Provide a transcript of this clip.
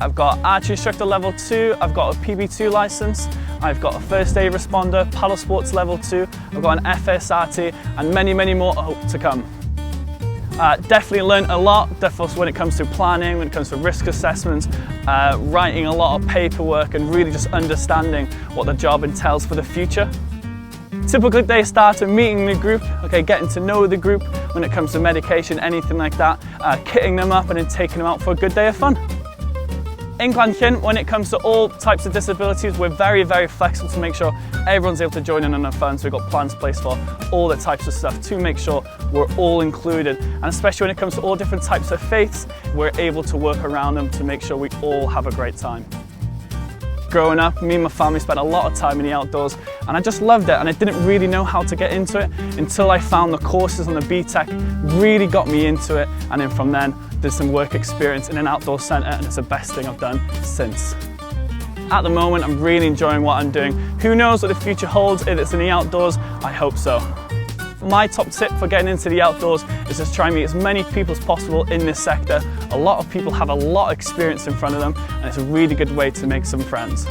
I've got archery instructor level 2, I've got a PB2 license, I've got a first aid responder, paddle sports level 2, I've got an FSRT, and many, many more to come. Definitely learned a lot, definitely when it comes to planning, when it comes to risk assessments, writing a lot of paperwork and really just understanding what the job entails for the future. Typical day starts with meeting the group, getting to know the group when it comes to medication, anything like that, kitting them up and then taking them out for a good day of fun. In Glan-llyn, when it comes to all types of disabilities, we're very, very flexible to make sure everyone's able to join in on the fun. So we've got plans in place for all the types of stuff to make sure we're all included. And especially when it comes to all different types of faiths, we're able to work around them to make sure we all have a great time. Growing up, me and my family spent a lot of time in the outdoors and I just loved it, and I didn't really know how to get into it until I found the courses on the BTEC, really got me into it, and then from then did some work experience in an outdoor centre, and it's the best thing I've done since. At the moment I'm really enjoying what I'm doing. Who knows what the future holds if it's in the outdoors? I hope so. My top tip for getting into the outdoors is just try and meet as many people as possible in this sector. A lot of people have a lot of experience in front of them and it's a really good way to make some friends.